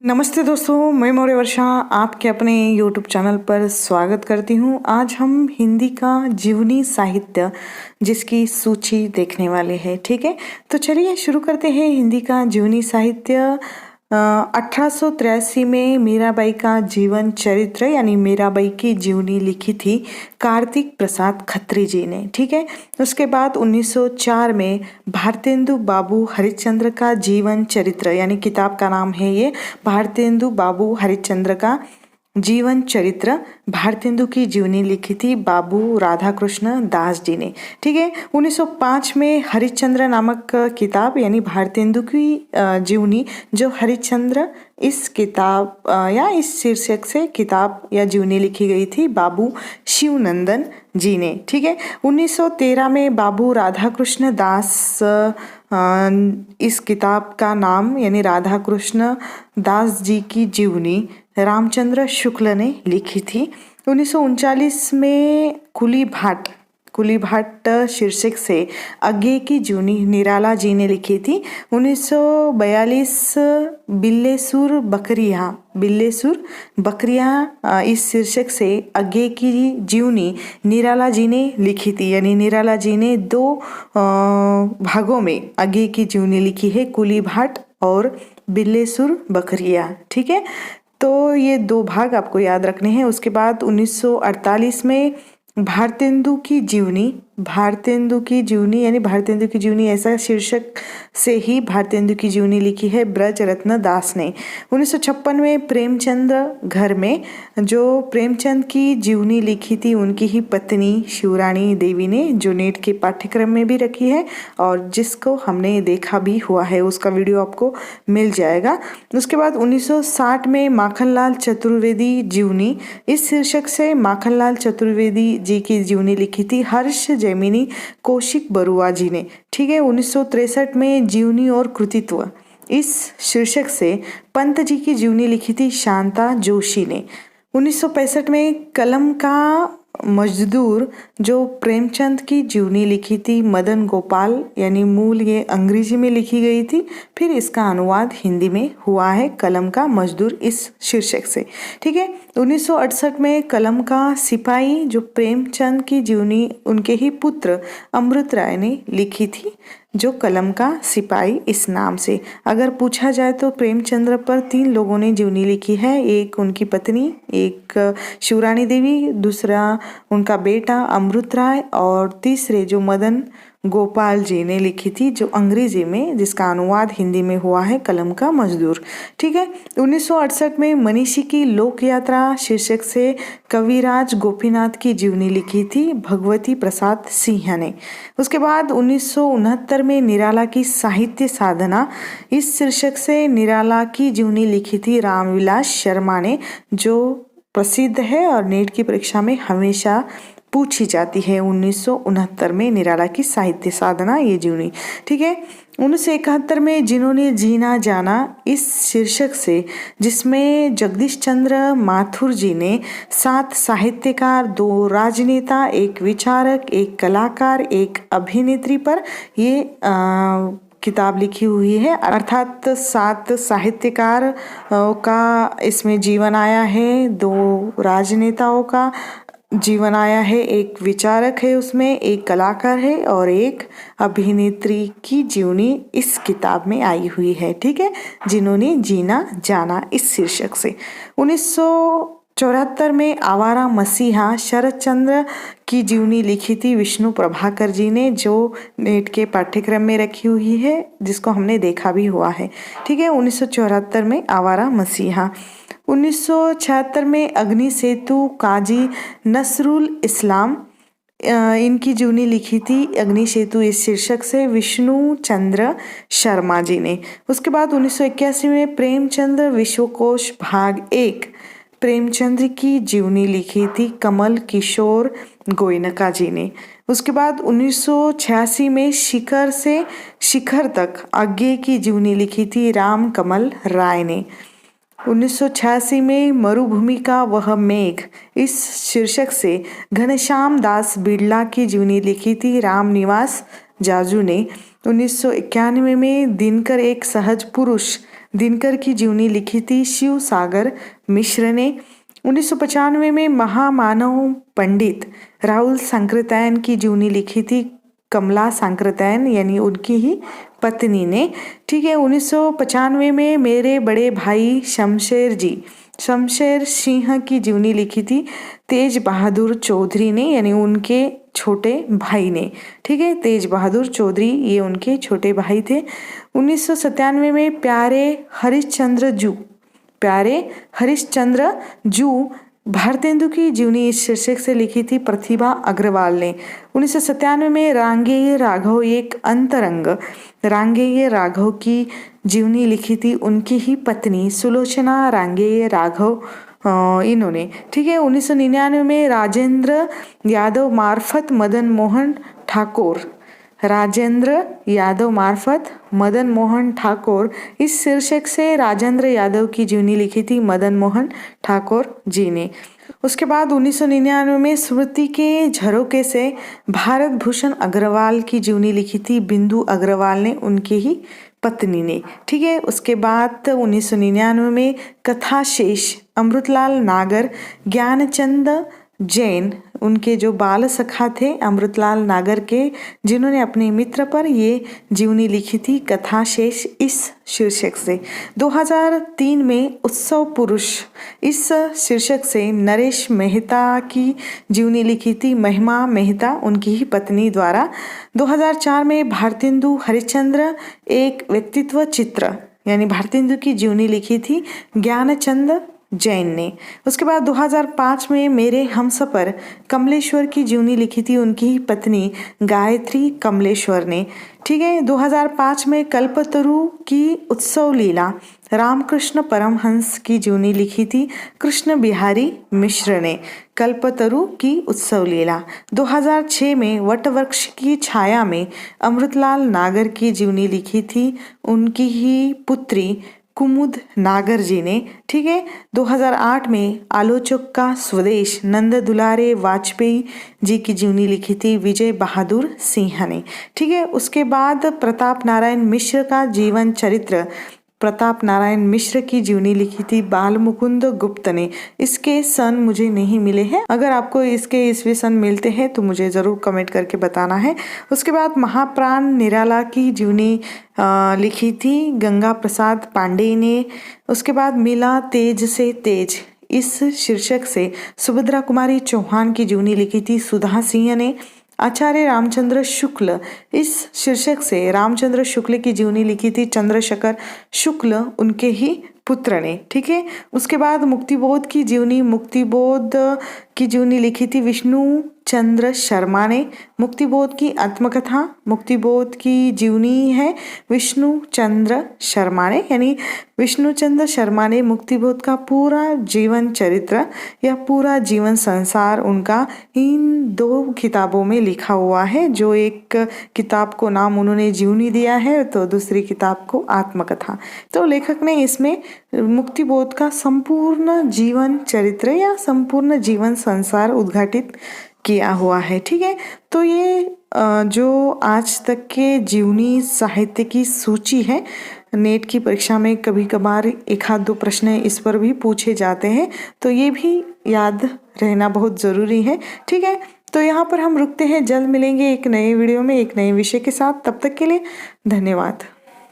नमस्ते दोस्तों, मैं मौर्य वर्षा आपके अपने YouTube चैनल पर स्वागत करती हूँ। आज हम हिंदी का जीवनी साहित्य जिसकी सूची देखने वाले हैं। ठीक है, तो चलिए शुरू करते हैं। हिंदी का जीवनी साहित्य 1883 में मीराबाई का जीवन चरित्र यानी मीराबाई की जीवनी लिखी थी कार्तिक प्रसाद खत्री जी ने। ठीक है, उसके बाद 1904 में भारतेंदु बाबू हरिश्चंद्र का जीवन चरित्र यानी किताब का नाम है ये भारतेंदु बाबू हरिश्चंद्र का जीवन चरित्र भारतेंदु की जीवनी लिखी थी बाबू राधाकृष्ण दास जी ने। ठीक है, 1905 में हरिश्चंद्र नामक किताब यानी भारतेंदु की जीवनी जो हरिश्चंद्र इस किताब या इस शीर्षक से किताब या जीवनी लिखी गई थी बाबू शिवनंदन जी ने। ठीक है, 1913 में बाबू राधाकृष्ण दास इस किताब का नाम यानी राधाकृष्ण दास जी की जीवनी रामचंद्र शुक्ल ने लिखी थी। 1939 में कुली भाट शीर्षक से आगे की जीवनी निराला जी ने लिखी थी। 1942 बिल्लेसुर बकरियां इस शीर्षक से आगे की जीवनी निराला जी ने लिखी थी यानी निराला जी ने दो भागों में आगे की जीवनी लिखी है, कुली भाट और बिल्लेसुर बकरिया। ठीक है, तो ये दो भाग आपको याद रखने हैं। उसके बाद 1948 में भारतेंदु की जीवनी यानी भारतेंदु की जीवनी ऐसा शीर्षक से ही भारतेंदु की जीवनी लिखी है ब्रज रत्न दास ने। 1956 में प्रेमचंद घर में जो प्रेमचंद की जीवनी लिखी थी उनकी ही पत्नी शिवरानी देवी ने, जो नेट के पाठ्यक्रम में भी रखी है और जिसको हमने देखा भी हुआ है, उसका वीडियो आपको मिल जाएगा। उसके बाद 1960 में माखनलाल चतुर्वेदी जीवनी इस शीर्षक से माखनलाल चतुर्वेदी जी की जीवनी लिखी थी हर्ष जैमिनी कौशिक बरुआ जी ने। ठीक है, 1963 में जीवनी और कृतित्व इस शीर्षक से पंत जी की जीवनी लिखी थी शांता जोशी ने। 1965 में कलम का मजदूर जो प्रेमचंद की जीवनी लिखी थी मदन गोपाल यानी मूल ये अंग्रेजी में लिखी गई थी, फिर इसका अनुवाद हिंदी में हुआ है कलम का मजदूर इस शीर्षक से। ठीक है, 1968 में कलम का सिपाही जो प्रेमचंद की जीवनी उनके ही पुत्र अमृत राय ने लिखी थी, जो कलम का सिपाही इस नाम से। अगर पूछा जाए तो प्रेमचंद्र पर 3 लोगों ने जीवनी लिखी है, एक उनकी पत्नी, एक शिवरानी देवी, दूसरा उनका बेटा अमृत राय और तीसरे जो मदन गोपाल जी ने लिखी थी जो अंग्रेजी में, जिसका अनुवाद हिंदी में हुआ है कलम का मजदूर। ठीक है, 1968 में मनीषी की लोक यात्रा शीर्षक से कविराज गोपीनाथ की जीवनी लिखी थी भगवती प्रसाद सिंह ने। उसके बाद 1969 में निराला की साहित्य साधना इस शीर्षक से निराला की जीवनी लिखी थी रामविलास शर्मा ने, जो प्रसिद्ध है और नेट की परीक्षा में हमेशा पूछी जाती है। 1969 में निराला की साहित्य साधना ये जीवनी। ठीक है, 1971 में जिन्होंने जीना जाना इस शीर्षक से, जिसमें जगदीश चंद्र माथुर जी ने 7 साहित्यकार, 2 राजनेता, एक विचारक, एक कलाकार, एक अभिनेत्री पर ये किताब लिखी हुई है, अर्थात 7 साहित्यकार का इसमें जीवन आया है, 2 राजनेताओं का जीवन आया है, एक विचारक है उसमें, एक कलाकार है और एक अभिनेत्री की जीवनी इस किताब में आई हुई है। ठीक है, जिन्होंने जीना जाना इस शीर्षक से। 1974 में आवारा मसीहा शरद चंद्र की जीवनी लिखी थी विष्णु प्रभाकर जी ने, जो नेट के पाठ्यक्रम में रखी हुई है, जिसको हमने देखा भी हुआ है। ठीक है, 1974 में आवारा मसीहा। 1976 में अग्नि सेतु काजी नसरुल इस्लाम इनकी जीवनी लिखी थी अग्नि सेतु इस शीर्षक से विष्णु चंद्र शर्मा जी ने। उसके बाद 1981 में प्रेमचंद्र विश्वकोश भाग 1 प्रेमचंद्र की जीवनी लिखी थी कमल किशोर गोयनका जी ने। उसके बाद 1986 में शिखर से शिखर तक आगे की जीवनी लिखी थी राम कमल राय ने। 1986 में मरुभूमि का वह मेघ इस शीर्षक से घनश्याम दास बिड़ला की जीवनी लिखी थी रामनिवास जाजू ने। 1991 में दिनकर एक सहज पुरुष दिनकर की जीवनी लिखी थी शिव सागर मिश्र ने। 1995 में महामानव पंडित राहुल सांकृत्यायन की जीवनी लिखी थी कमला सांकृत्यायन यानी उनकी ही पत्नी ने। ठीक है, 1995 में मेरे बड़े भाई शमशेर सिंह की जीवनी लिखी थी तेज बहादुर चौधरी ने यानी उनके छोटे भाई ने। ठीक है, तेज बहादुर चौधरी ये उनके छोटे भाई थे। 1997 में प्यारे हरिश्चंद्र जू भारतेंदु की जीवनी इस शीर्षक से लिखी थी प्रतिभा अग्रवाल ने। 1997 में रांगेय राघव एक अंतरंग रांगेय राघव की जीवनी लिखी थी उनकी ही पत्नी सुलोचना रांगेय राघव इन्होंने। ठीक है, 1999 में राजेंद्र यादव मार्फत मदन मोहन ठाकुर इस शीर्षक से राजेंद्र यादव की जीवनी लिखी थी मदन मोहन ठाकुर जी ने। उसके बाद 1999 में स्मृति के झरोके से भारत भूषण अग्रवाल की जीवनी लिखी थी बिंदु अग्रवाल ने उनकी ही पत्नी ने। ठीक है, उसके बाद 1999 में कथा शेष अमृतलाल नागर ज्ञानचंद जैन उनके जो बाल सखा थे अमृतलाल नागर के, जिन्होंने अपने मित्र पर ये जीवनी लिखी थी कथा शेष इस शीर्षक से। 2003 में उत्सव पुरुष इस शीर्षक से नरेश मेहता की जीवनी लिखी थी महिमा मेहता उनकी ही पत्नी द्वारा। 2004 में भारतेंदु हरिश्चंद्र एक व्यक्तित्व चित्र यानी भारतेंदु की जीवनी लिखी थी ज्ञानचंद जैन ने। उसके बाद 2005 में मेरे हमसफर कमलेश्वर की जीवनी लिखी थी उनकी ही पत्नी गायत्री कमलेश्वर ने। ठीक है, 2005 में कल्पतरु की उत्सव लीला रामकृष्ण परमहंस की जीवनी लिखी थी कृष्ण बिहारी मिश्र ने कल्पतरु की उत्सव लीला। 2006 में वटवृक्ष की छाया में अमृतलाल नागर की जीवनी लिखी थी उनकी ही पुत्री कुमुद नागर जी ने। ठीक है, 2008 में आलोचक का स्वदेश नंद दुलारे वाजपेयी जी की जीवनी लिखी थी विजय बहादुर सिंह ने। ठीक है, उसके बाद प्रताप नारायण मिश्र का जीवन चरित्र प्रताप नारायण मिश्र की जीवनी लिखी थी बाल मुकुंद गुप्त ने। इसके सन मुझे नहीं मिले हैं, अगर आपको इसके ईस्वी सन मिलते हैं तो मुझे ज़रूर कमेंट करके बताना है। उसके बाद महाप्राण निराला की जीवनी लिखी थी गंगा प्रसाद पांडे ने। उसके बाद मिला तेज से तेज इस शीर्षक से सुभद्रा कुमारी चौहान की जीवनी लिखी थी सुधा सिंह ने। आचार्य रामचंद्र शुक्ल इस शीर्षक से रामचंद्र शुक्ल की जीवनी लिखी थी चंद्रशेखर शुक्ल उनके ही पुत्र ने। ठीक है, उसके बाद मुक्तिबोध की जीवनी लिखी थी विष्णु चंद्र शर्मा ने। मुक्तिबोध की आत्मकथा मुक्तिबोध की जीवनी है विष्णु चंद्र शर्मा ने यानी विष्णु चंद्र शर्मा ने मुक्तिबोध का पूरा जीवन चरित्र या पूरा जीवन संसार उनका इन 2 किताबों में लिखा हुआ है। जो एक किताब को नाम उन्होंने जीवनी दिया है तो दूसरी किताब को आत्मकथा। तो लेखक ने इसमें मुक्तिबोध का संपूर्ण जीवन चरित्र या संपूर्ण जीवन संसार उद्घाटित किया हुआ है। ठीक है, तो ये जो आज तक के जीवनी साहित्य की सूची है, नेट की परीक्षा में कभी कभार 1-2 प्रश्न इस पर भी पूछे जाते हैं, तो ये भी याद रहना बहुत ज़रूरी है। ठीक है, तो यहाँ पर हम रुकते हैं, जल्द मिलेंगे एक नए वीडियो में एक नए विषय के साथ। तब तक के लिए धन्यवाद।